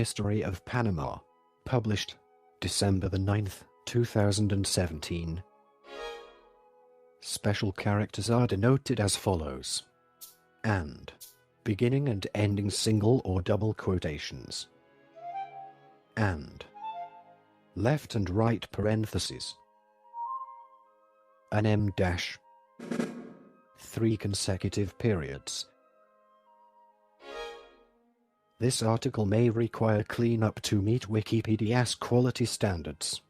History of Panama. Published December the 9th, 2017. Special characters are denoted as follows. And. Beginning and ending single or double quotations. And. Left and right parentheses. An M dash. 3 consecutive periods. This article may require cleanup to meet Wikipedia's quality standards.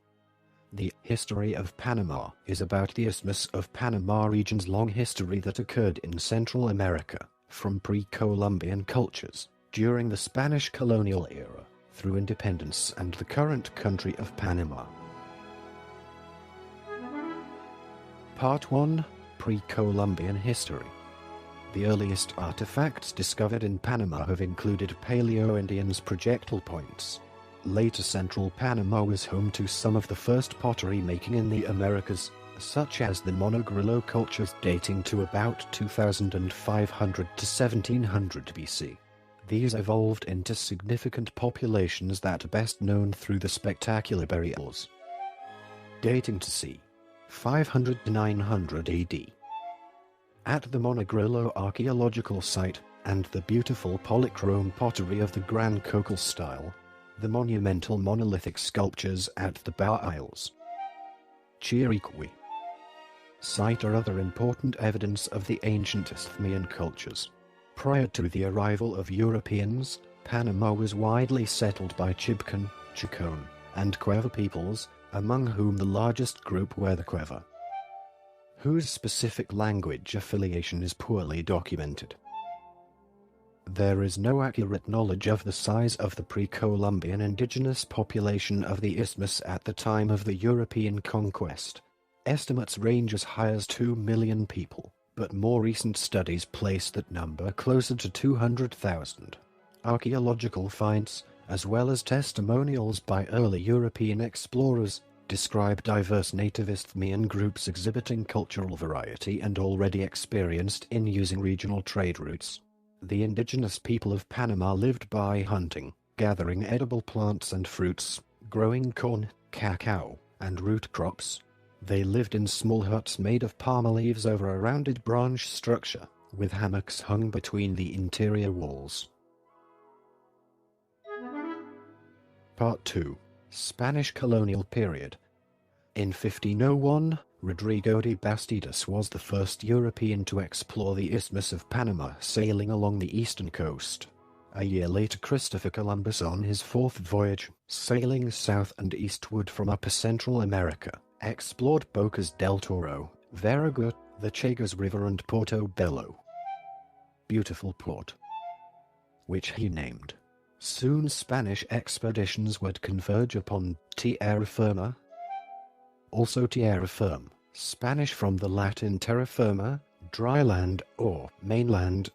The history of Panama is about the Isthmus of Panama region's long history that occurred in Central America, from pre-Columbian cultures, during the Spanish colonial era, through independence and the current country of Panama. Part 1. Pre-Columbian History. The earliest artifacts discovered in Panama have included Paleo-Indians' projectile points. Later Central Panama was home to some of the first pottery making in the Americas, such as the Monogrillo cultures dating to about 2500 to 1700 BC. These evolved into significant populations that are best known through the spectacular burials, dating to c. 500 to 900 AD. At the Monogrillo archaeological site, and the beautiful polychrome pottery of the Gran Cocal style, the monumental monolithic sculptures at the Bow Isles, Chiriqui site are other important evidence of the ancient Isthmian cultures. Prior to the arrival of Europeans, Panama was widely settled by Chibcan, Chicone, and Cueva peoples, among whom the largest group were the Cueva, whose specific language affiliation is poorly documented. There is no accurate knowledge of the size of the pre-Columbian indigenous population of the isthmus at the time of the European conquest. Estimates range as high as 2 million people, but more recent studies place that number closer to 200,000. Archaeological finds, as well as testimonials by early European explorers, describe diverse native Isthmian groups exhibiting cultural variety and already experienced in using regional trade routes. The indigenous people of Panama lived by hunting, gathering edible plants and fruits, growing corn, cacao, and root crops. They lived in small huts made of palm leaves over a rounded branch structure, with hammocks hung between the interior walls. Part 2. Spanish colonial period. In 1501, Rodrigo de Bastidas was the first European to explore the Isthmus of Panama, sailing along the eastern coast. A year later, Christopher Columbus, on his fourth voyage, sailing south and eastward from Upper Central America, explored Bocas del Toro, Veragua, the Chagas River and Porto Bello, Beautiful Port, which he named. Soon Spanish expeditions would converge upon Tierra Firma, also Tierra Firme, Spanish from the Latin terra firma, dry land or mainland,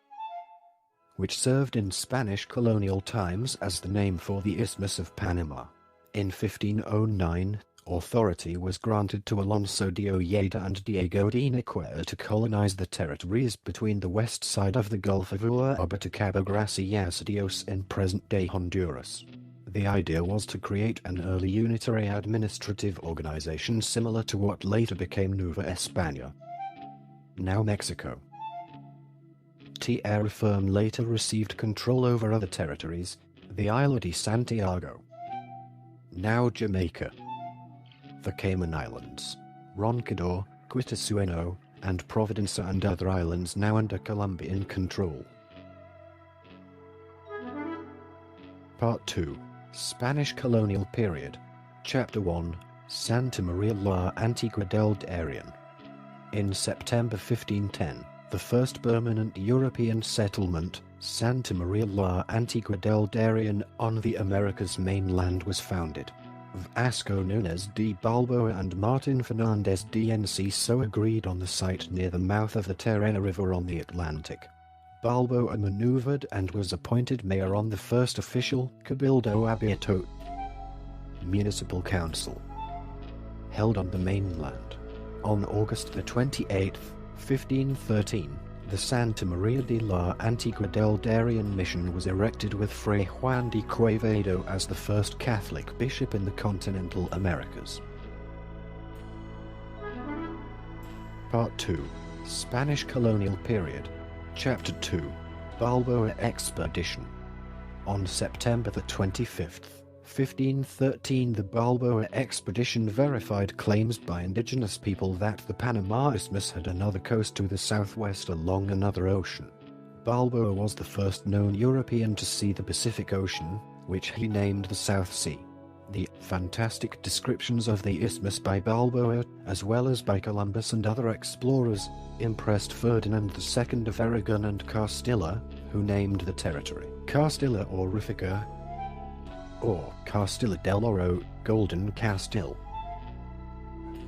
which served in Spanish colonial times as the name for the Isthmus of Panama. In 1509, authority was granted to Alonso de Ojeda and Diego de Nicuer to colonize the territories between the west side of the Gulf of Urabá to Cabo Gracias Dios in present-day Honduras. The idea was to create an early unitary administrative organization similar to what later became Nueva España, now Mexico. Tierra Firme later received control over other territories, the Isla de Santiago, now Jamaica, the Cayman Islands, Roncador, Quitasueno, and Providencia, and other islands now under Colombian control. Part 2. Spanish colonial period. Chapter 1. Santa Maria la Antigua del Darien. In September 1510, the first permanent European settlement, Santa Maria la Antigua del Darien, on the Americas mainland was founded. Vasco Núñez de Balboa and Martin Fernández de Enciso agreed on the site near the mouth of the Terena River on the Atlantic. Balboa maneuvered and was appointed mayor on the first official Cabildo Abierto municipal council held on the mainland. On August the 28th, 1513, The Santa Maria de la Antigua del Darien mission was erected with Fray Juan de Quevedo as the first Catholic bishop in the continental Americas. Part 2. Spanish Colonial Period. Chapter 2. Balboa Expedition. On September the 25th, 1513, the Balboa expedition verified claims by indigenous people that the Panama Isthmus had another coast to the southwest along another ocean. Balboa was the first known European to see the Pacific Ocean, which he named the South Sea. The fantastic descriptions of the isthmus by Balboa, as well as by Columbus and other explorers, impressed Ferdinand II of Aragon and Castilla, who named the territory Castilla Orifica, or Castilla del Oro, Golden Castile.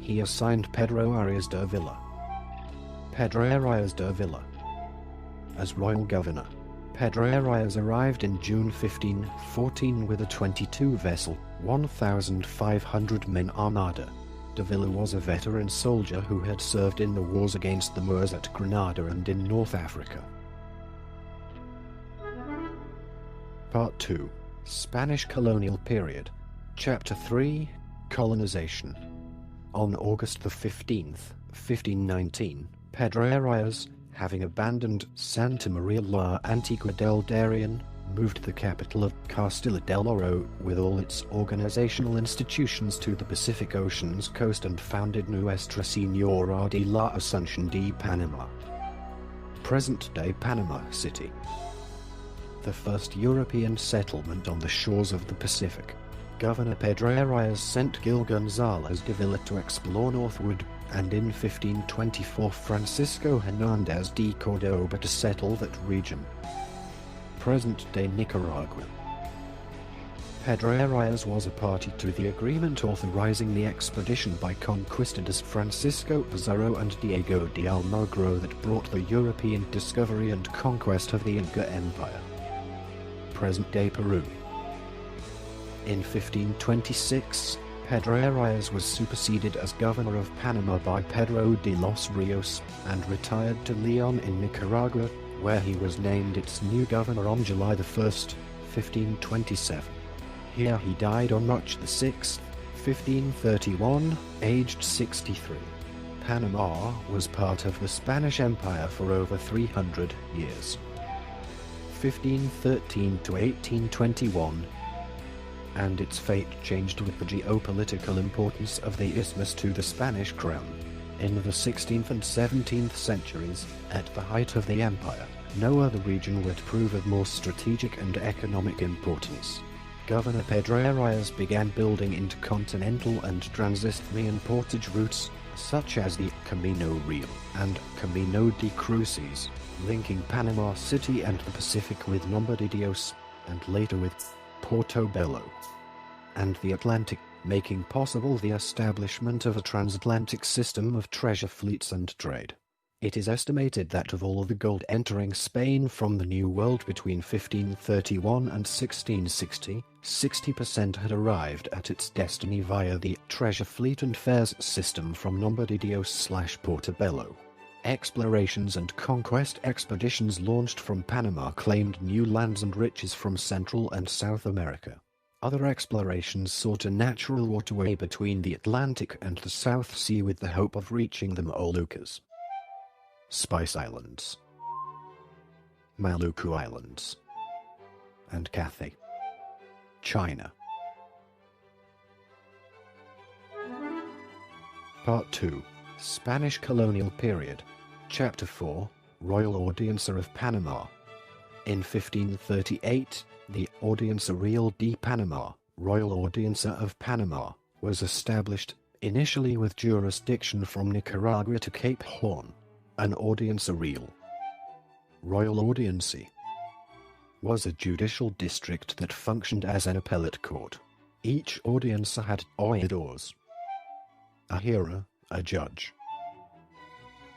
He assigned Pedro Arias de Villa as royal governor. Pedro Arias arrived in June 1514 with a 22-vessel, 1,500 men armada. De Villa was a veteran soldier who had served in the wars against the Moors at Granada and in North Africa. Part 2. Spanish Colonial Period. Chapter 3. Colonization. On August the 15th, 1519, Pedro Arias, having abandoned Santa Maria la Antigua del Darien, moved the capital of Castilla del Oro with all its organizational institutions to the Pacific Ocean's coast and founded Nuestra Señora de la Asunción de Panama, present-day Panama City, the first European settlement on the shores of the Pacific. Governor Pedro Arias sent Gil González de Villa to explore northward, and in 1524 Francisco Hernández de Córdoba to settle that region, present-day Nicaragua. Pedro Arias was a party to the agreement authorizing the expedition by conquistadors Francisco Pizarro and Diego de Almagro that brought the European discovery and conquest of the Inca Empire, present-day Peru. In 1526, Pedro Arias was superseded as governor of Panama by Pedro de los Rios and retired to Leon in Nicaragua, where he was named its new governor on July 1, 1527. Here he died on March 6, 1531, aged 63. Panama was part of the Spanish Empire for over 300 years. 1513 to 1821, and its fate changed with the geopolitical importance of the isthmus to the Spanish crown. In the 16th and 17th centuries, at the height of the empire, no other region would prove of more strategic and economic importance. Governor Pedro Arias began building intercontinental and transisthmian portage routes, such as the Camino Real and Camino de Cruces, linking Panama City and the Pacific with Nombre de Dios, and later with Portobello and the Atlantic, making possible the establishment of a transatlantic system of treasure fleets and trade. It is estimated that of all the gold entering Spain from the New World between 1531 and 1660, 60% had arrived at its destiny via the treasure fleet and fares system from Nombre de Dios/Portobello. Explorations and conquest expeditions launched from Panama claimed new lands and riches from Central and South America. Other explorations sought a natural waterway between the Atlantic and the South Sea with the hope of reaching the Moluccas, Spice Islands, Maluku Islands, and Cathay, China. Part 2. Spanish Colonial Period. Chapter 4. Royal Audiencia of Panama. In 1538, the Audiencia Real de Panama, Royal Audiencia of Panama, was established, initially with jurisdiction from Nicaragua to Cape Horn. An Audiencia Real, Royal Audiencia, was a judicial district that functioned as an appellate court. Each audiencia had oidores, a hearer, a judge.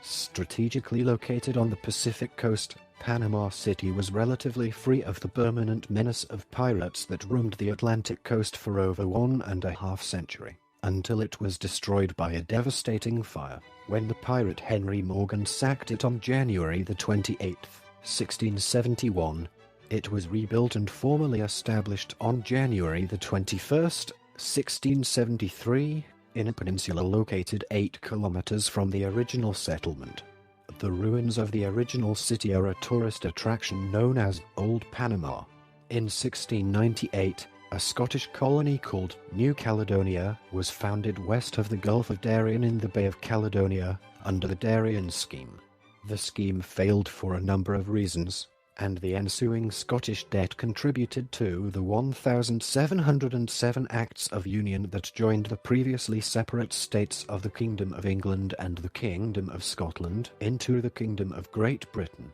Strategically located on the Pacific coast, Panama City was relatively free of the permanent menace of pirates that roamed the Atlantic coast for over 1.5 centuries. until it was destroyed by a devastating fire, when the pirate Henry Morgan sacked it on January the 28th, 1671. It was rebuilt and formally established on January the 21st, 1673, in a peninsula located 8 kilometers from the original settlement. The ruins of the original city are a tourist attraction known as Old Panama. In 1698, a Scottish colony called New Caledonia was founded west of the Gulf of Darien in the Bay of Caledonia, under the Darien Scheme. The scheme failed for a number of reasons, and the ensuing Scottish debt contributed to the 1707 Acts of Union that joined the previously separate states of the Kingdom of England and the Kingdom of Scotland into the Kingdom of Great Britain.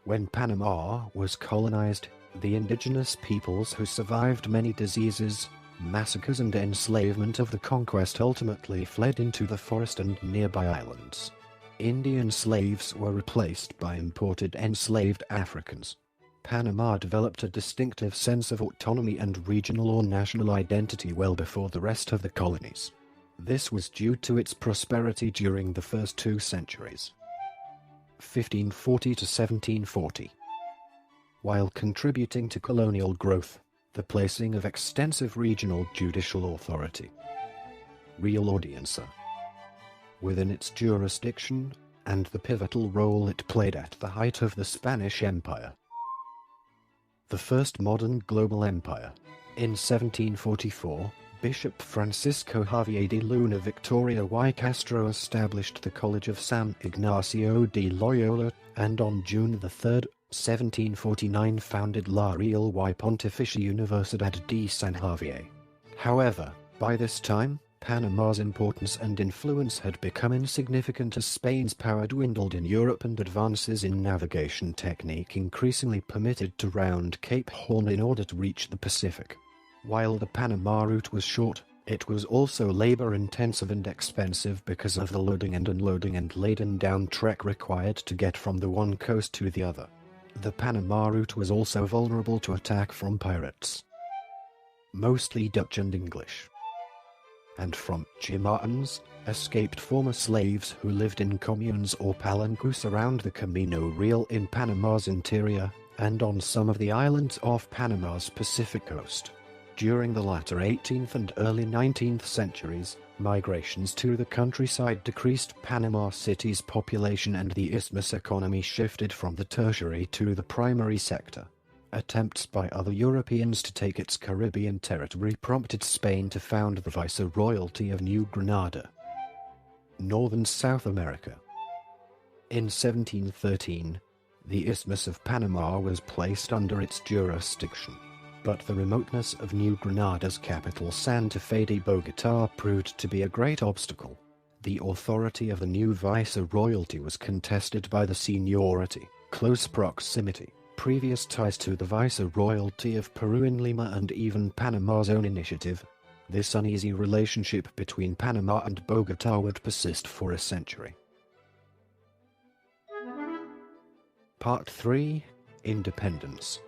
When Panama was colonized, the indigenous peoples who survived many diseases, massacres and enslavement of the conquest ultimately fled into the forest and nearby islands. Indian slaves were replaced by imported enslaved Africans. Panama developed a distinctive sense of autonomy and regional or national identity well before the rest of the colonies. This was due to its prosperity during the first 2 centuries, 1540 to 1740. While contributing to colonial growth, the placing of extensive regional judicial authority, real audiencia, within its jurisdiction, and the pivotal role it played at the height of the Spanish Empire. The first modern global empire. In 1744, Bishop Francisco Javier de Luna Victoria y Castro established the College of San Ignacio de Loyola, and on June 3, 1749 founded La Real y Pontificia Universidad de San Javier. However, by this time, Panama's importance and influence had become insignificant as Spain's power dwindled in Europe and advances in navigation technique increasingly permitted to round Cape Horn in order to reach the Pacific. While the Panama route was short, it was also labor-intensive and expensive because of the loading and unloading and laden-down trek required to get from the one coast to the other. The Panama route was also vulnerable to attack from pirates, mostly Dutch and English, and from Chimatans, escaped former slaves who lived in communes or palanques around the Camino Real in Panama's interior, and on some of the islands off Panama's Pacific coast. During the latter 18th and early 19th centuries, migrations to the countryside decreased Panama City's population and the isthmus economy shifted from the tertiary to the primary sector. Attempts by other Europeans to take its Caribbean territory prompted Spain to found the Viceroyalty of New Granada, northern South America. In 1713, the Isthmus of Panama was placed under its jurisdiction, but the remoteness of New Granada's capital Santa Fe de Bogotá proved to be a great obstacle. The authority of the new Viceroyalty was contested by the seniority, close proximity, previous ties to the Viceroyalty of Peru in Lima and even Panama's own initiative. This uneasy relationship between Panama and Bogotá would persist for a century. Part 3. Independence.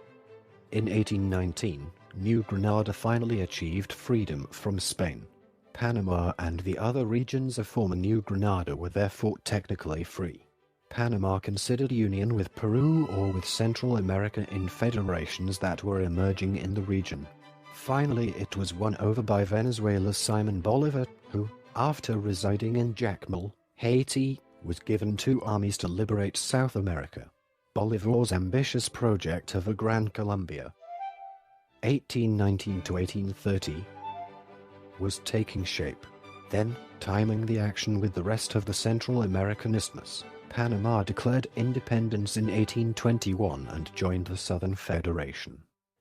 In 1819, New Granada finally achieved freedom from Spain. Panama and the other regions of former New Granada were therefore technically free. Panama considered union with Peru or with Central America in federations that were emerging in the region. Finally, it was won over by Venezuela's Simon Bolivar, who, after residing in Jacmel, Haiti, was given 2 armies to liberate South America. Bolivar's ambitious project of a Gran Colombia, 1819 to 1830, was taking shape. Then, timing the action with the rest of the Central American Isthmus, Panama declared independence in 1821 and joined the Southern Federation.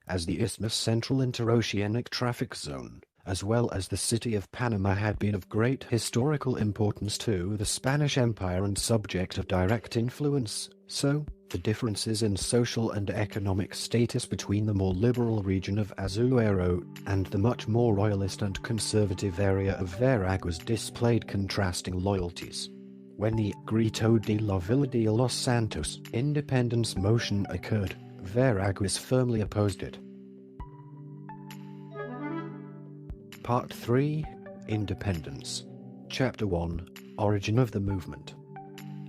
As the Isthmus Central Interoceanic Traffic Zone, as well as the city of Panama, had been of great historical importance to the Spanish Empire and subject of direct influence, so the differences in social and economic status between the more liberal region of Azuero and the much more royalist and conservative area of Veraguas displayed contrasting loyalties. When the Grito de la Villa de los Santos independence motion occurred, Veraguas firmly opposed it. Part 3. Independence. Chapter 1. Origin of the movement.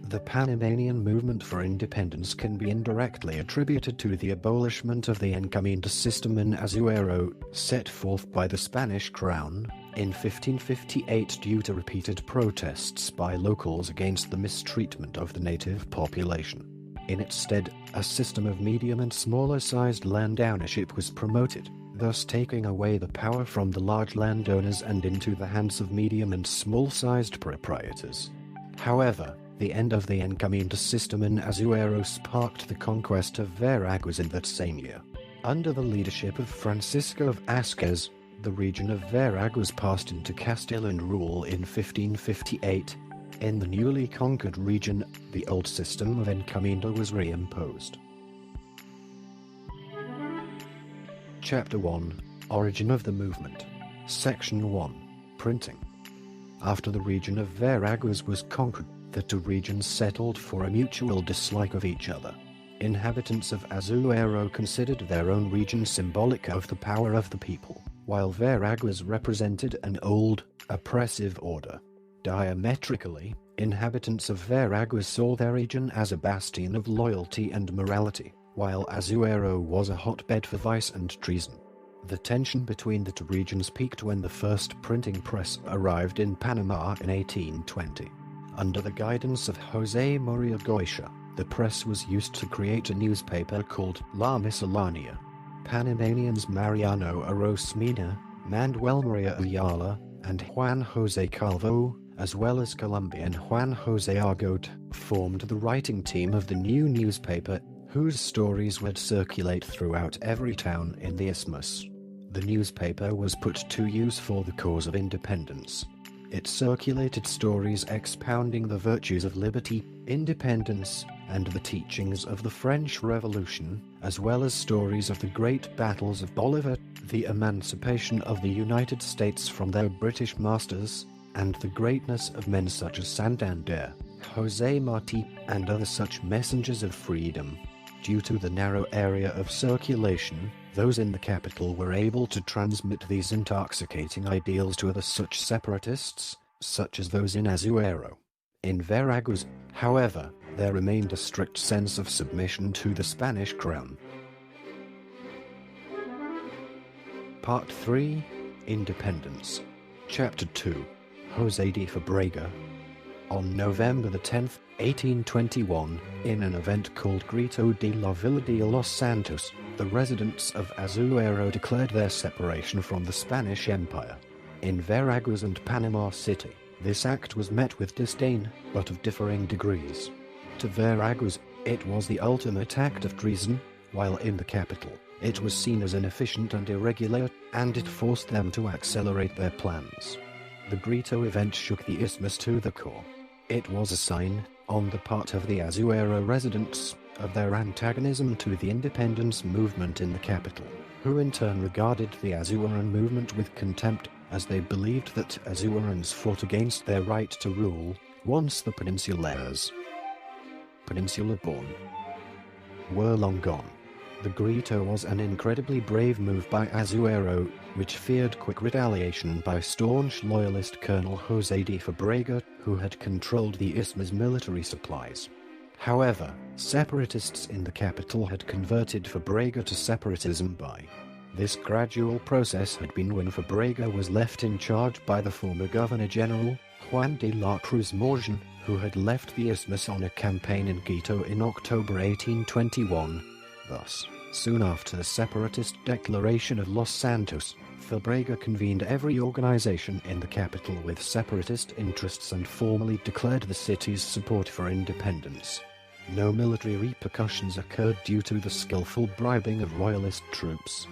The Panamanian movement for independence can be indirectly attributed to the abolishment of the encomienda system in Azuero, set forth by the Spanish crown in 1558 due to repeated protests by locals against the mistreatment of the native population. In its stead, a system of medium and smaller-sized land ownership was promoted, thus taking away the power from the large landowners and into the hands of medium and small-sized proprietors. However, the end of the encomienda system in Azuero sparked the conquest of Veraguas in that same year. Under the leadership of Francisco of Asquez, the region of Veraguas passed into Castilian rule in 1558. In the newly conquered region, the old system of encomienda was reimposed. Chapter 1. Origin of the movement. Section 1. Printing. After the region of Veraguas was conquered, the two regions settled for a mutual dislike of each other. Inhabitants of Azuero considered their own region symbolic of the power of the people, while Veraguas represented an old, oppressive order. Diametrically, inhabitants of Veraguas saw their region as a bastion of loyalty and morality, while Azuero was a hotbed for vice and treason. The tension between the two regions peaked when the first printing press arrived in Panama in 1820. Under the guidance of José María Goitia, the press was used to create a newspaper called La Miscelánea. Panamanians Mariano Arosmena, Manuel María Ayala, and Juan José Calvo, as well as Colombian Juan José Argote, formed the writing team of the new newspaper, whose stories would circulate throughout every town in the Isthmus. The newspaper was put to use for the cause of independence. It circulated stories expounding the virtues of liberty, independence, and the teachings of the French Revolution, as well as stories of the great battles of Bolivar, the emancipation of the United States from their British masters, and the greatness of men such as Santander, José Martí, and other such messengers of freedom. Due to the narrow area of circulation, those in the capital were able to transmit these intoxicating ideals to other such separatists, such as those in Azuero. In Veraguas, however, there remained a strict sense of submission to the Spanish crown. Part 3. Independence. Chapter 2. José de Fabrega. On November the 10th, 1821, in an event called Grito de la Villa de Los Santos, the residents of Azuero declared their separation from the Spanish Empire. In Veraguas and Panama City, this act was met with disdain, but of differing degrees. To Veraguas, it was the ultimate act of treason, while in the capital, it was seen as inefficient and irregular, and it forced them to accelerate their plans. The Grito event shook the isthmus to the core. It was a sign, on the part of the Azuero residents, of their antagonism to the independence movement in the capital, who in turn regarded the Azueran movement with contempt, as they believed that Azuerans fought against their right to rule, once the Peninsulares, Peninsula-born, were long gone. The Grito was an incredibly brave move by Azuero, which feared quick retaliation by staunch loyalist Colonel José de Fabrega, who had controlled the isthmus' military supplies. However, separatists in the capital had converted Fabrega to separatism by. This gradual process had been when Fabrega was left in charge by the former Governor-General, Juan de la Cruz Morgan, who had left the isthmus on a campaign in Quito in October 1821. Thus, soon after the separatist declaration of Los Santos, Fabrega convened every organization in the capital with separatist interests and formally declared the city's support for independence. No military repercussions occurred due to the skillful bribing of royalist troops.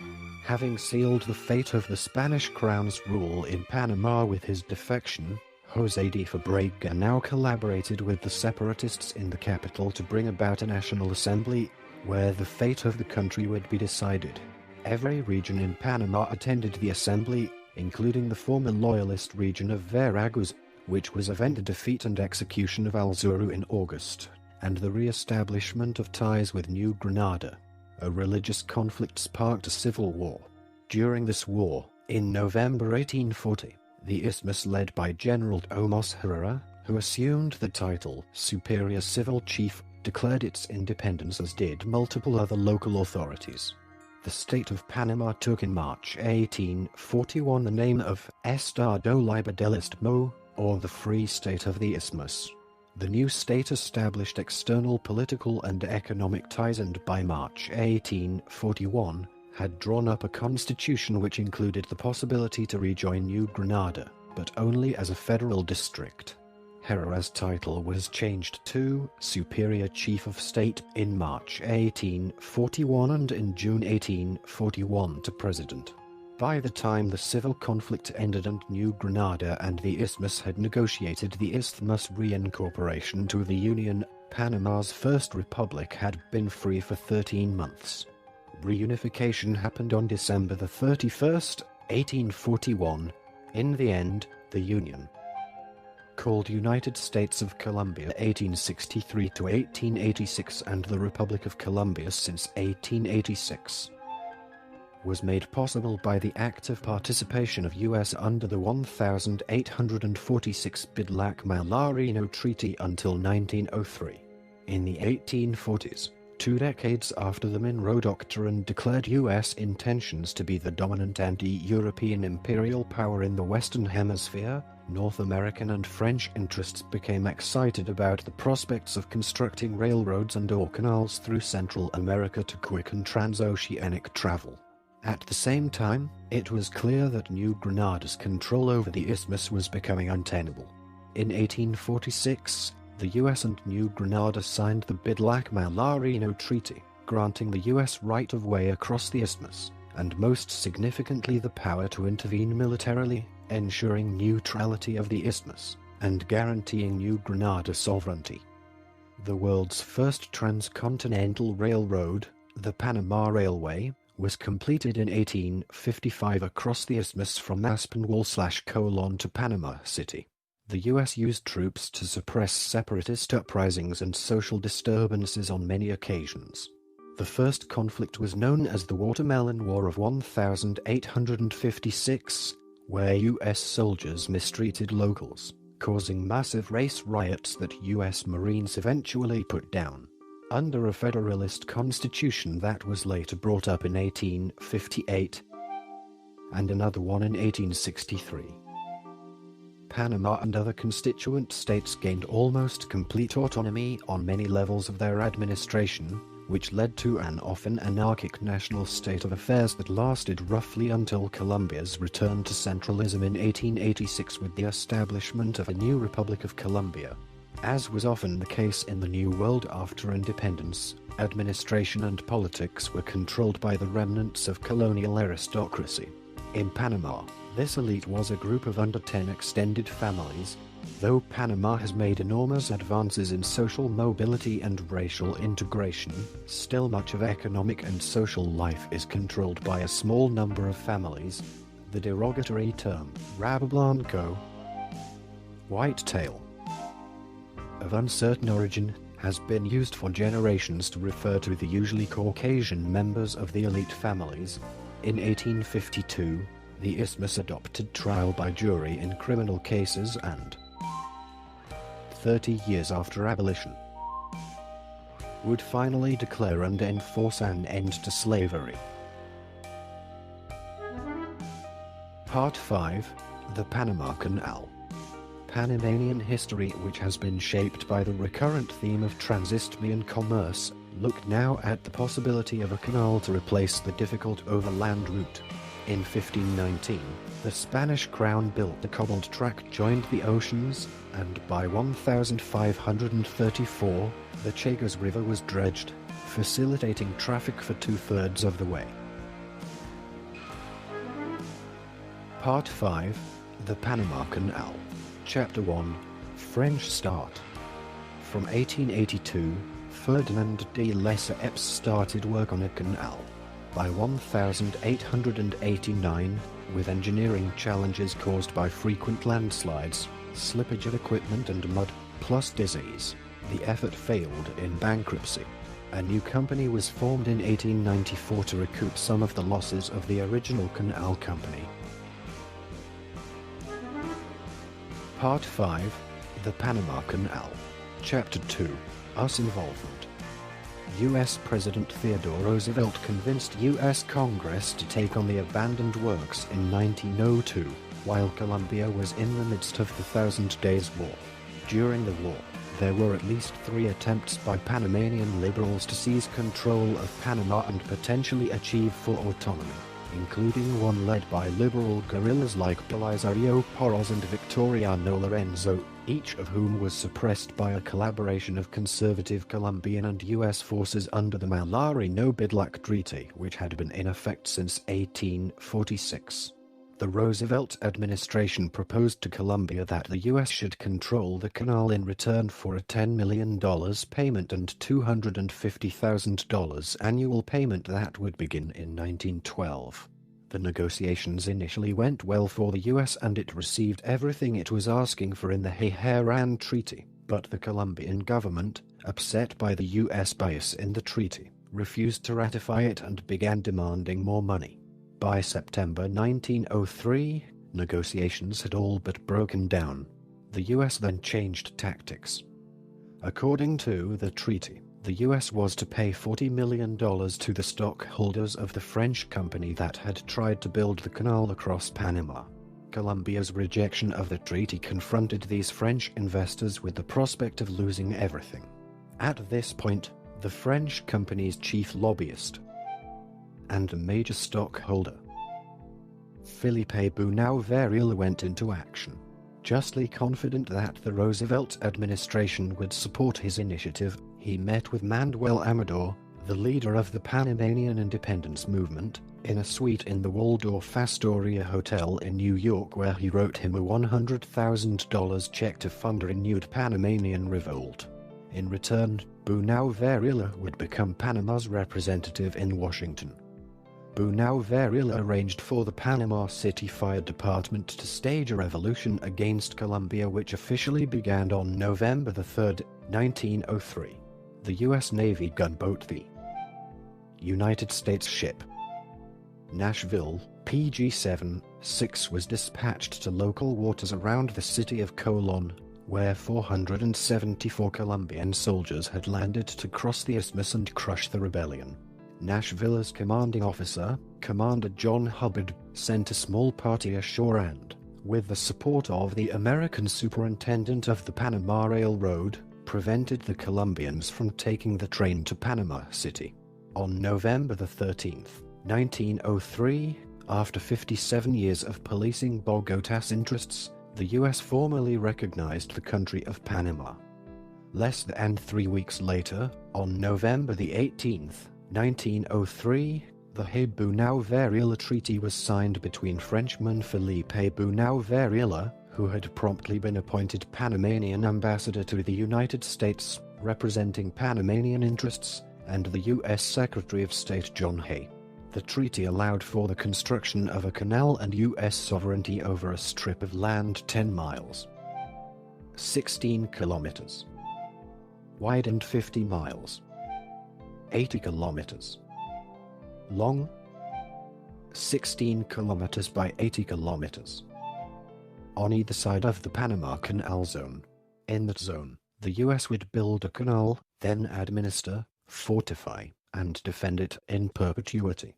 Having sealed the fate of the Spanish crown's rule in Panama with his defection, José de Fabrega now collaborated with the separatists in the capital to bring about a national assembly where the fate of the country would be decided. Every region in Panama attended the assembly, including the former loyalist region of Veraguas, which was avenged the defeat and execution of Alzuru in August, and the re-establishment of ties with New Granada. A religious conflict sparked a civil war. During this war, in November 1840, The isthmus led by General Tomás Herrera, who assumed the title Superior Civil Chief, declared its independence, as did multiple other local authorities. The state of Panama took in March 1841 the name of Estado Libre del Istmo, or the Free State of the Isthmus. The new state established external political and economic ties, and by March 1841 had drawn up a constitution which included the possibility to rejoin New Granada, but only as a federal district. Herrera's title was changed to Superior Chief of State in March 1841 and in June 1841 to President. By the time the civil conflict ended and New Granada and the Isthmus had negotiated the Isthmus reincorporation to the Union, Panama's first republic had been free for 13 months. Reunification happened on December 31st, 1841. In the end, the Union, called United States of Colombia 1863 to 1886 and the Republic of Colombia since 1886, was made possible by the active participation of U.S. under the 1846 Bidlack-Mallarino Treaty until 1903. In the 1840s, 2 decades after the Monroe Doctrine declared U.S. intentions to be the dominant anti-European imperial power in the Western Hemisphere, North American and French interests became excited about the prospects of constructing railroads and/or canals through Central America to quicken transoceanic travel. At the same time, it was clear that New Granada's control over the isthmus was becoming untenable. In 1846, the U.S. and New Granada signed the Bidlack-Mallarino Treaty, granting the U.S. right-of-way across the isthmus, and most significantly the power to intervene militarily, ensuring neutrality of the isthmus, and guaranteeing New Granada sovereignty. The world's first transcontinental railroad, the Panama Railway, was completed in 1855 across the isthmus from Aspinwall/Colon to Panama City. The U.S. used troops to suppress separatist uprisings and social disturbances on many occasions. The first conflict was known as the Watermelon War of 1856, where U.S. soldiers mistreated locals, causing massive race riots that U.S. Marines eventually put down. Under a Federalist Constitution that was later brought up in 1858, and another one in 1863. Panama and other constituent states gained almost complete autonomy on many levels of their administration, which led to an often anarchic national state of affairs that lasted roughly until Colombia's return to centralism in 1886 with the establishment of a new Republic of Colombia. As was often the case in the New World after independence, administration and politics were controlled by the remnants of colonial aristocracy. In Panama, this elite was a group of under 10 extended families. Though Panama has made enormous advances in social mobility and racial integration, still much of economic and social life is controlled by a small number of families. The derogatory term, Rabo Blanco, whitetail, of uncertain origin, has been used for generations to refer to the usually Caucasian members of the elite families. In 1852, the Isthmus adopted trial by jury in criminal cases and, 30 years after abolition, would finally declare and enforce an end to slavery. Part 5. The Panama Canal. Panamanian history, which has been shaped by the recurrent theme of transisthmian commerce, looked now at the possibility of a canal to replace the difficult overland route. In 1519, the Spanish crown built the cobbled track joined the oceans, and by 1534, the Chagres River was dredged, facilitating traffic for 2/3 of the way. Part 5. The Panama Canal. Chapter 1. French Start. From 1882, Ferdinand de Lesseps started work on a canal. By 1889, with engineering challenges caused by frequent landslides, slippage of equipment and mud, plus disease, the effort failed in bankruptcy. A new company was formed in 1894 to recoup some of the losses of the original canal company. Part 5, The Panama Canal. Chapter 2, US Involvement. U.S. President Theodore Roosevelt convinced U.S. Congress to take on the abandoned works in 1902, while Colombia was in the midst of the Thousand Days War. During the war, there were at least 3 attempts by Panamanian liberals to seize control of Panama and potentially achieve full autonomy, including one led by liberal guerrillas like Belisario Porras and Victoriano Lorenzo, each of whom was suppressed by a collaboration of conservative Colombian and U.S. forces under the Malari-No-Bid-Lac Treaty, which had been in effect since 1846. The Roosevelt administration proposed to Colombia that the U.S. should control the canal in return for a $10 million payment and $250,000 annual payment that would begin in 1912. The negotiations initially went well for the U.S. and it received everything it was asking for in the Teheran Treaty, but the Colombian government, upset by the U.S. bias in the treaty, refused to ratify it and began demanding more money. By September 1903, negotiations had all but broken down. The U.S. then changed tactics. According to the treaty, the U.S. was to pay $40 million to the stockholders of the French company that had tried to build the canal across Panama. Colombia's rejection of the treaty confronted these French investors with the prospect of losing everything. At this point, the French company's chief lobbyist and a major stockholder, Felipe Bunau Varela, went into action. Justly confident that the Roosevelt administration would support his initiative, he met with Manuel Amador, the leader of the Panamanian independence movement, in a suite in the Waldorf Astoria Hotel in New York, where he wrote him a $100,000 check to fund a renewed Panamanian revolt. In return, Bunau Varela would become Panama's representative in Washington. Bunau Varela arranged for the Panama City Fire Department to stage a revolution against Colombia, which officially began on November 3, 1903. The U.S. Navy gunboat, the United States ship Nashville, PG-76, was dispatched to local waters around the city of Colon, where 474 Colombian soldiers had landed to cross the isthmus and crush the rebellion. Nashville's commanding officer, Commander John Hubbard, sent a small party ashore and, with the support of the American superintendent of the Panama Railroad, prevented the Colombians from taking the train to Panama City. On November 13, 1903, after 57 years of policing Bogota's interests, the U.S. formally recognized the country of Panama. Less than 3 weeks later, on November 18, 1903, the Bunau Varela Treaty was signed between Frenchman Felipe Bunau Varela, who had promptly been appointed Panamanian ambassador to the United States, representing Panamanian interests, and the U.S. Secretary of State John Hay. The treaty allowed for the construction of a canal and U.S. sovereignty over a strip of land 10 miles, 16 kilometers wide and 50 miles, 80 kilometers long, 16 kilometers by 80 kilometers, on either side of the Panama Canal Zone. In that zone, the U.S. would build a canal, then administer, fortify, and defend it in perpetuity.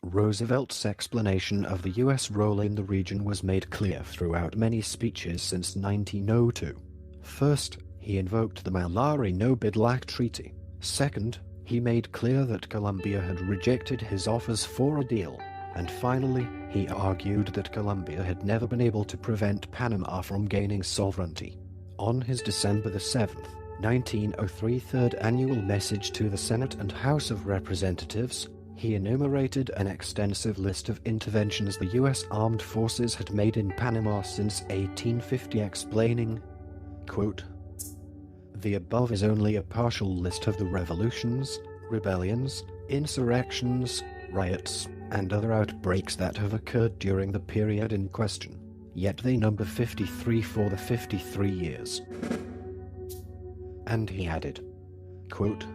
Roosevelt's explanation of the U.S. role in the region was made clear throughout many speeches since 1902. First, he invoked the Malari-No-Bid-Lac Treaty. Second, he made clear that Colombia had rejected his offers for a deal. And finally, he argued that Colombia had never been able to prevent Panama from gaining sovereignty. On his December 7, 1903 third annual message to the Senate and House of Representatives, he enumerated an extensive list of interventions the U.S. Armed Forces had made in Panama since 1850, explaining, quote, "The above is only a partial list of the revolutions, rebellions, insurrections, riots, and other outbreaks that have occurred during the period in question, yet they number 53 for the 53 years. And he added, quote,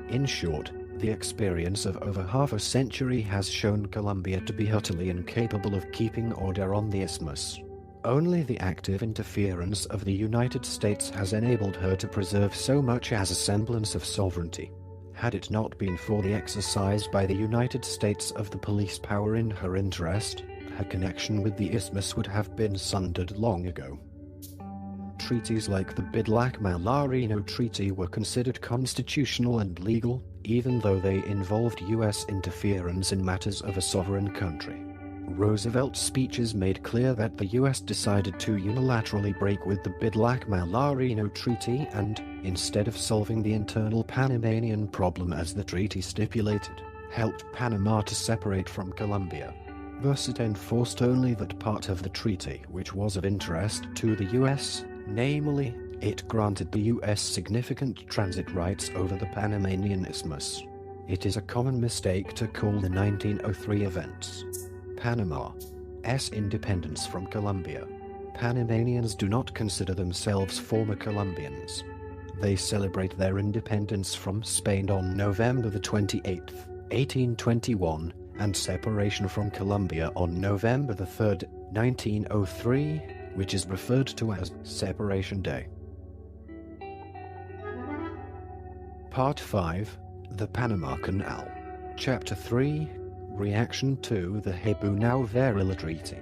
"In short, the experience of over half a century has shown Colombia to be utterly incapable of keeping order on the isthmus. Only the active interference of the United States has enabled her to preserve so much as a semblance of sovereignty. Had it not been for the exercise by the United States of the police power in her interest, her connection with the isthmus would have been sundered long ago. Treaties like the Bidlack-Mallarino Treaty were considered constitutional and legal, even though they involved U.S. interference in matters of a sovereign country. Roosevelt's speeches made clear that the U.S. decided to unilaterally break with the Bidlack-Mallarino Treaty and, instead of solving the internal Panamanian problem as the treaty stipulated, helped Panama to separate from Colombia. Thus it enforced only that part of the treaty which was of interest to the U.S., namely, it granted the U.S. significant transit rights over the Panamanian Isthmus. It is a common mistake to call the 1903 events Panama's independence from Colombia. Panamanians do not consider themselves former Colombians. They celebrate their independence from Spain on November the 28th, 1821, and separation from Colombia on November the 3rd, 1903, which is referred to as Separation Day. Part 5, The Panama Canal. Chapter 3, Reaction to the Bunau-Varilla Treaty.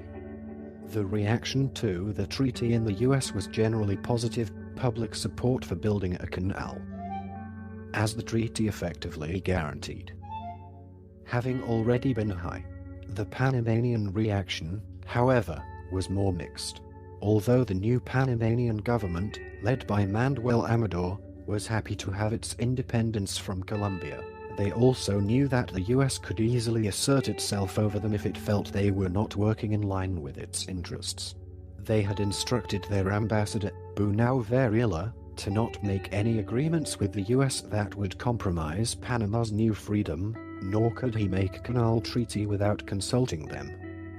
The reaction to the treaty in the US was generally positive, public support for building a canal, as the treaty effectively guaranteed. Having already been high, the Panamanian reaction, however, was more mixed. Although the new Panamanian government, led by Manuel Amador, was happy to have its independence from Colombia, they also knew that the US could easily assert itself over them if it felt they were not working in line with its interests. They had instructed their ambassador, Bunau-Varilla, to not make any agreements with the US that would compromise Panama's new freedom, nor could he make a canal treaty without consulting them.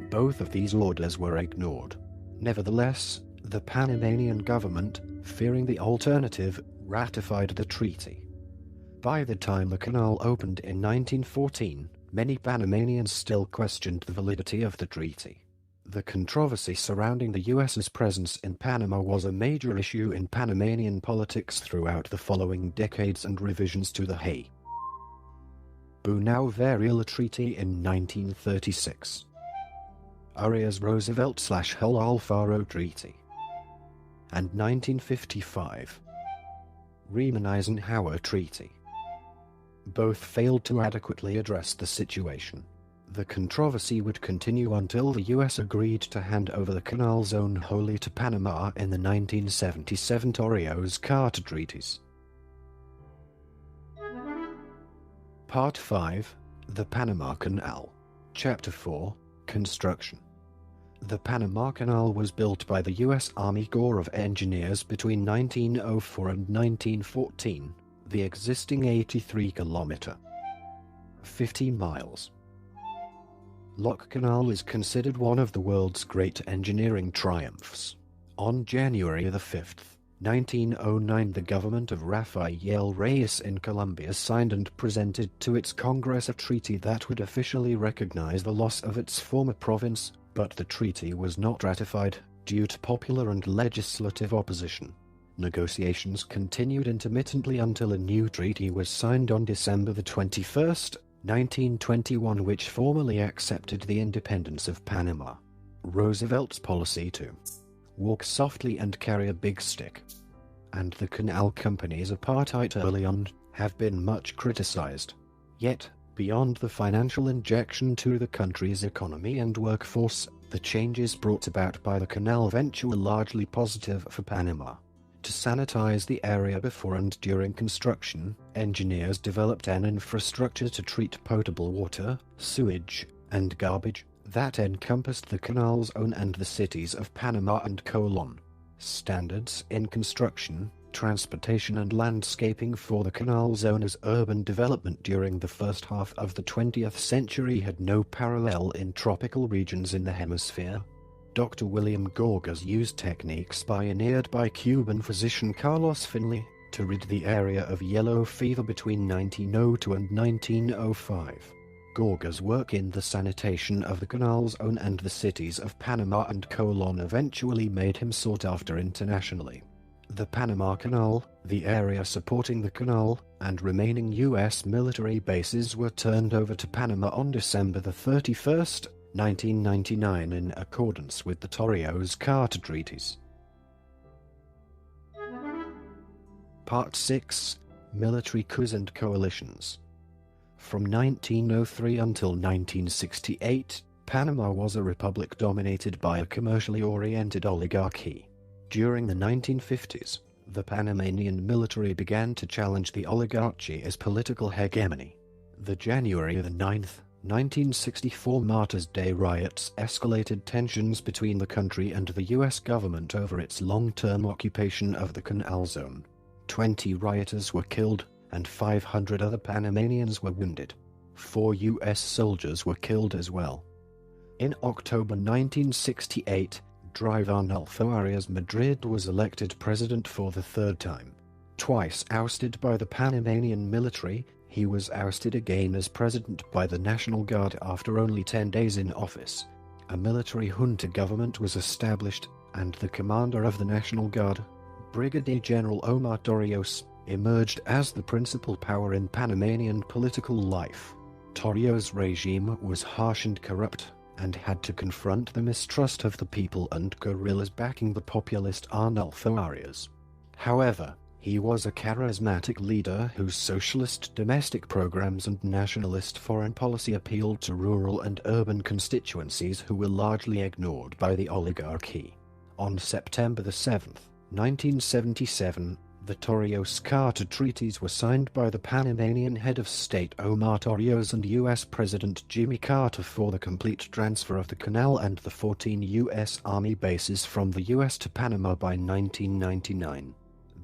Both of these orders were ignored. Nevertheless, the Panamanian government, fearing the alternative, ratified the treaty. By the time the canal opened in 1914, many Panamanians still questioned the validity of the treaty. The controversy surrounding the US's presence in Panama was a major issue in Panamanian politics throughout the following decades and revisions to the Bunau-Varilla Treaty in 1936. Arias-Roosevelt/Hull Alfaro Treaty. And 1955. Riemann-Eisenhower Treaty. Both failed to adequately address the situation. The controversy would continue until the US agreed to hand over the canal zone wholly to Panama in the 1977 Torrijos-Carter treaties. Part 5, The Panama Canal. Chapter 4, Construction. The Panama Canal was built by the U.S. Army Corps of Engineers between 1904 and 1914, the existing 83-kilometer, 50 miles, Lock Canal is considered one of the world's great engineering triumphs. On January 5, 1909, the government of Rafael Reyes in Colombia signed and presented to its Congress a treaty that would officially recognize the loss of its former province, but the treaty was not ratified due to popular and legislative opposition. Negotiations continued intermittently until a new treaty was signed on December 21, 1921, which formally accepted the independence of Panama. Roosevelt's policy to walk softly and carry a big stick, and the canal company's apartheid early on, have been much criticized. Yet, beyond the financial injection to the country's economy and workforce, the changes brought about by the canal venture were largely positive for Panama. To sanitize the area before and during construction, engineers developed an infrastructure to treat potable water, sewage, and garbage that encompassed the canal's own and the cities of Panama and Colon. Standards in construction, transportation and landscaping for the canal zone's urban development during the first half of the 20th century had no parallel in tropical regions in the hemisphere. Dr. William Gorgas used techniques pioneered by Cuban physician Carlos Finley to rid the area of yellow fever between 1902 and 1905. Gorga's work in the sanitation of the canal zone and the cities of Panama and Colon eventually made him sought after internationally. The Panama Canal, the area supporting the canal, and remaining U.S. military bases were turned over to Panama on December 31, 1999 in accordance with the Torrijos-Carter Treaties. Part 6. Military coups and coalitions. From 1903 until 1968, Panama was a republic dominated by a commercially oriented oligarchy. During the 1950s, the Panamanian military began to challenge the oligarchy as political hegemony. The January 9, 1964 Martyrs' Day riots escalated tensions between the country and the U.S. government over its long-term occupation of the Canal Zone. 20 rioters were killed, and 500 other Panamanians were wounded. 4 U.S. soldiers were killed as well. In October 1968, Arnulfo Arias Madrid was elected president for the third time. Twice ousted by the Panamanian military, he was ousted again as president by the National Guard after only 10 days in office. A military junta government was established, and the commander of the National Guard, Brigadier General Omar Torrijos, emerged as the principal power in Panamanian political life. Torrijos' regime was harsh and corrupt, and had to confront the mistrust of the people and guerrillas backing the populist Arnulfo Arias. However, he was a charismatic leader whose socialist domestic programs and nationalist foreign policy appealed to rural and urban constituencies who were largely ignored by the oligarchy. On September 7, 1977, the Torrijos-Carter Treaties were signed by the Panamanian head of state Omar Torrijos and U.S. President Jimmy Carter for the complete transfer of the canal and the 14 U.S. Army bases from the U.S. to Panama by 1999.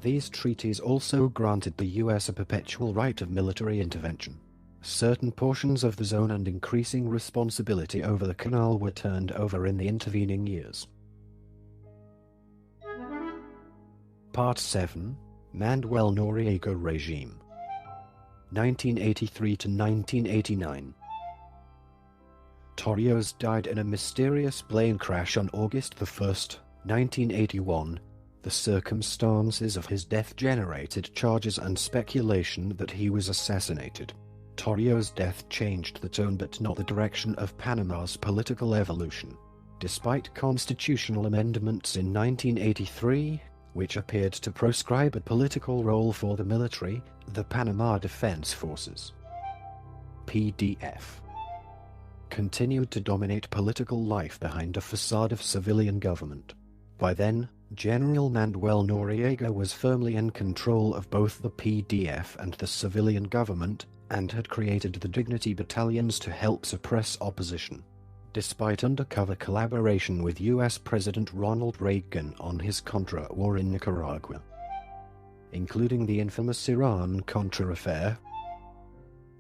These treaties also granted the U.S. a perpetual right of military intervention. Certain portions of the zone and increasing responsibility over the canal were turned over in the intervening years. Part 7. Manuel Noriega Regime 1983 to 1989. Torrijos died in a mysterious plane crash on August 1, 1981. The circumstances of his death generated charges and speculation that he was assassinated. Torrijos' death changed the tone but not the direction of Panama's political evolution. Despite constitutional amendments in 1983, which appeared to proscribe a political role for the military, the Panama Defense Forces (PDF) continued to dominate political life behind a facade of civilian government. By then, General Manuel Noriega was firmly in control of both the PDF and the civilian government, and had created the Dignity Battalions to help suppress opposition. Despite undercover collaboration with U.S. President Ronald Reagan on his Contra war in Nicaragua, including the infamous Iran-Contra affair,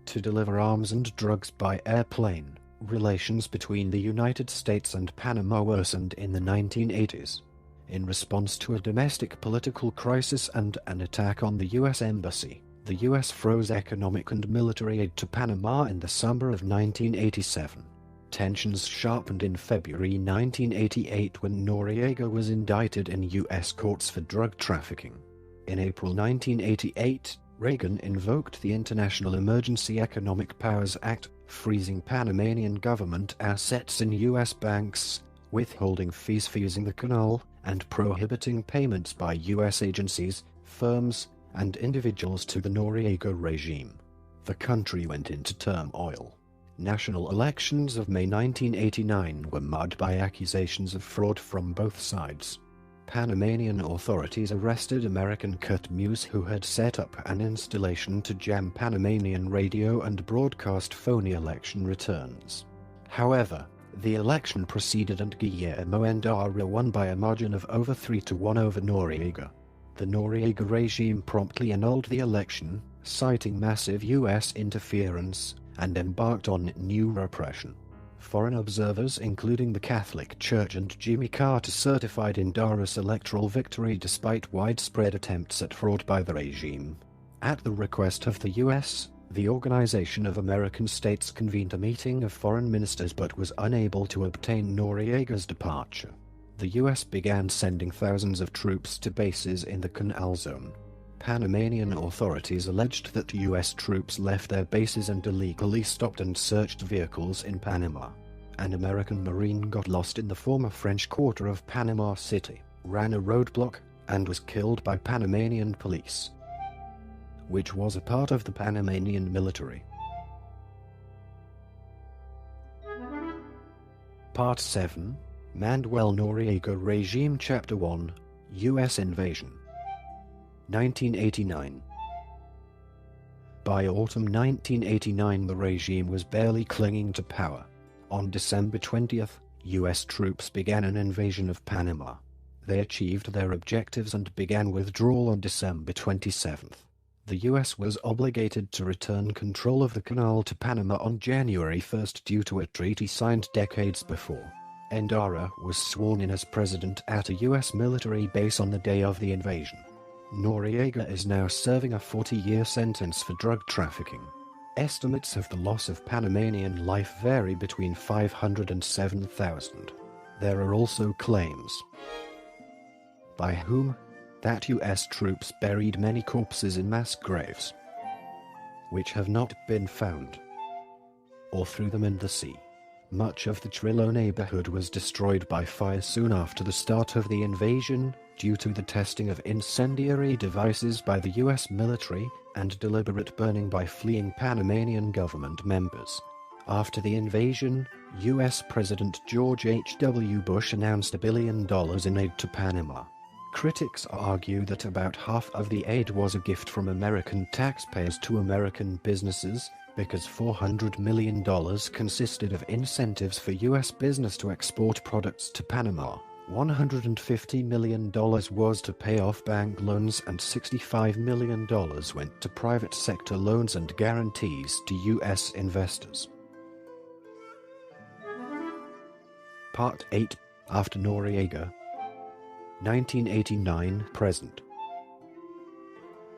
to deliver arms and drugs by airplane, relations between the United States and Panama worsened in the 1980s. In response to a domestic political crisis and an attack on the U.S. Embassy, the U.S. froze economic and military aid to Panama in the summer of 1987. Tensions sharpened in February 1988 when Noriega was indicted in U.S. courts for drug trafficking. In April 1988, Reagan invoked the International Emergency Economic Powers Act, freezing Panamanian government assets in U.S. banks, withholding fees for using the canal, and prohibiting payments by U.S. agencies, firms, and individuals to the Noriega regime. The country went into turmoil. National elections of May 1989 were marred by accusations of fraud from both sides. Panamanian authorities arrested American Kurt Muse, who had set up an installation to jam Panamanian radio and broadcast phony election returns. However, the election proceeded and Guillermo Endara won by a margin of over 3-1 over Noriega. The Noriega regime promptly annulled the election, citing massive U.S. interference, and embarked on new repression. Foreign observers, including the Catholic Church and Jimmy Carter, certified Endara's electoral victory despite widespread attempts at fraud by the regime. At the request of the U.S., The Organization of American States convened a meeting of foreign ministers but was unable to obtain Noriega's departure. The US began sending thousands of troops to bases in the Canal Zone. Panamanian authorities alleged that US troops left their bases and illegally stopped and searched vehicles in Panama. An American Marine got lost in the former French quarter of Panama City, ran a roadblock, and was killed by Panamanian police, which was a part of the Panamanian military. Part 7, Manuel Noriega Regime Chapter 1, U.S. Invasion. 1989. By autumn 1989 the regime was barely clinging to power. On December 20th, U.S. troops began an invasion of Panama. They achieved their objectives and began withdrawal on December 27th. The U.S. was obligated to return control of the canal to Panama on January 1st due to a treaty signed decades before. Endara was sworn in as president at a U.S. military base on the day of the invasion. Noriega is now serving a 40-year sentence for drug trafficking. Estimates of the loss of Panamanian life vary between 500 and 7,000. There are also claims, by whom, that U.S. troops buried many corpses in mass graves, which have not been found, or threw them in the sea. Much of the Trillo neighborhood was destroyed by fire soon after the start of the invasion, due to the testing of incendiary devices by the U.S. military and deliberate burning by fleeing Panamanian government members. After the invasion, U.S. President George H.W. Bush announced $1 billion in aid to Panama. Critics argue that about half of the aid was a gift from American taxpayers to American businesses, because $400 million consisted of incentives for U.S. business to export products to Panama. $150 million was to pay off bank loans and $65 million went to private sector loans and guarantees to U.S. investors. Part 8, After Noriega, 1989-present.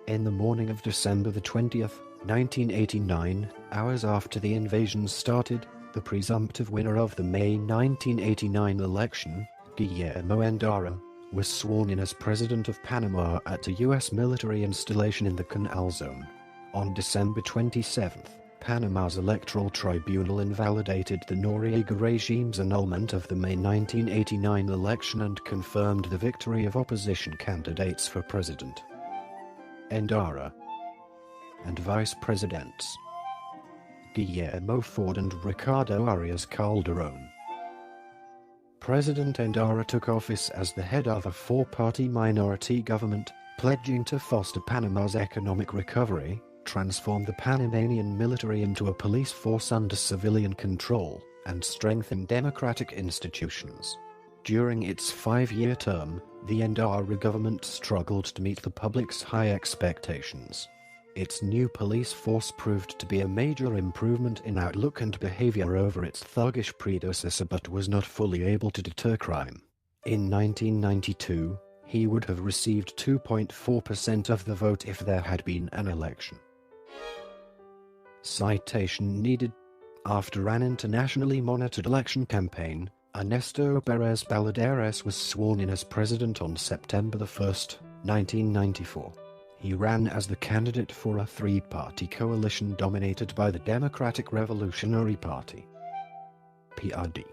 In the morning of December the 20th, 1989, hours after the invasion started, the presumptive winner of the May 1989 election, Guillermo Endara, was sworn in as president of Panama at a U.S. military installation in the Canal Zone. On December 27th, Panama's electoral tribunal invalidated the Noriega regime's annulment of the May 1989 election and confirmed the victory of opposition candidates for president, Endara, and vice presidents, Guillermo Ford and Ricardo Arias Calderón. President Endara took office as the head of a four-party minority government, pledging to foster Panama's economic recovery, transform the Panamanian military into a police force under civilian control, and strengthen democratic institutions. During its 5-year term, the Endara government struggled to meet the public's high expectations. Its new police force proved to be a major improvement in outlook and behavior over its thuggish predecessor but was not fully able to deter crime. In 1992, he would have received 2.4% of the vote if there had been an election. Citation needed. After an internationally monitored election campaign, Ernesto Perez Baladeres was sworn in as president on September 1, 1994. He ran as the candidate for a three-party coalition dominated by the Democratic Revolutionary Party, PRD,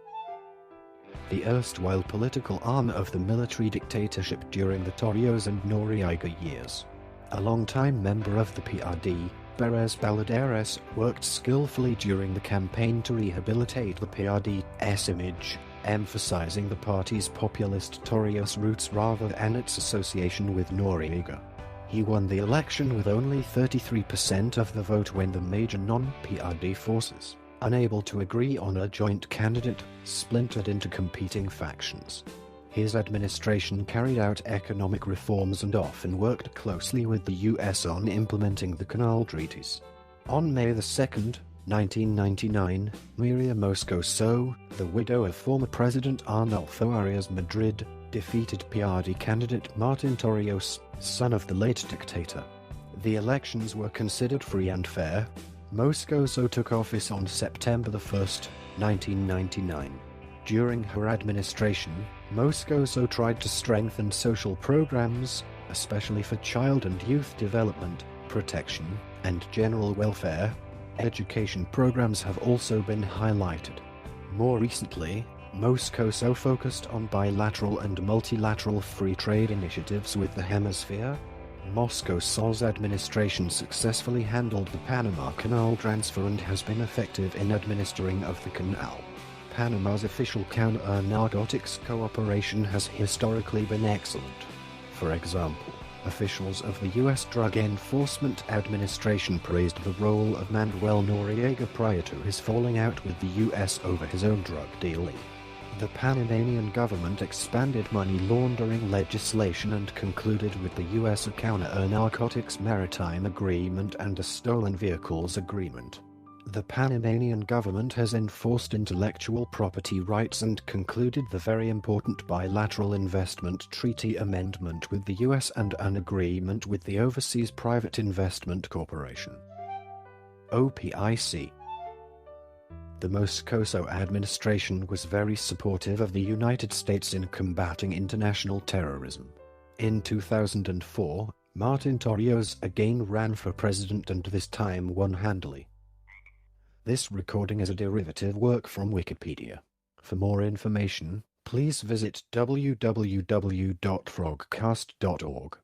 the erstwhile political arm of the military dictatorship during the Torrijos and Noriega years. A longtime member of the PRD, Perez Baladeres worked skillfully during the campaign to rehabilitate the PRD's image, emphasizing the party's populist Torrijos roots rather than its association with Noriega. He won the election with only 33% of the vote when the major non-PRD forces, unable to agree on a joint candidate, splintered into competing factions. His administration carried out economic reforms and often worked closely with the U.S. on implementing the Canal treaties. On May 2, 1999, Miriam Moscoso, the widow of former President Arnulfo Arias Madrid, defeated PRD candidate Martin Torrijos, son of the late dictator. The elections were considered free and fair. Moscoso took office on September 1st, 1999. During her administration, Moscoso tried to strengthen social programs, especially for child and youth development, protection, and general welfare. Education programs have also been highlighted. More recently, Moscoso focused on bilateral and multilateral free trade initiatives with the hemisphere. Moscoso's administration successfully handled the Panama Canal transfer and has been effective in administering of the canal. Panama's official counter-narcotics cooperation has historically been excellent. For example, officials of the U.S. Drug Enforcement Administration praised the role of Manuel Noriega prior to his falling out with the U.S. over his own drug dealing. The Panamanian government expanded money laundering legislation and concluded with the U.S. a counter-narcotics maritime agreement and a stolen vehicles agreement. The Panamanian government has enforced intellectual property rights and concluded the very important bilateral investment treaty amendment with the U.S. and an agreement with the Overseas Private Investment Corporation. OPIC. The Moscoso administration was very supportive of the United States in combating international terrorism. In 2004, Martin Torrijos again ran for president and this time won handily. This recording is a derivative work from Wikipedia. For more information, please visit www.frogcast.org.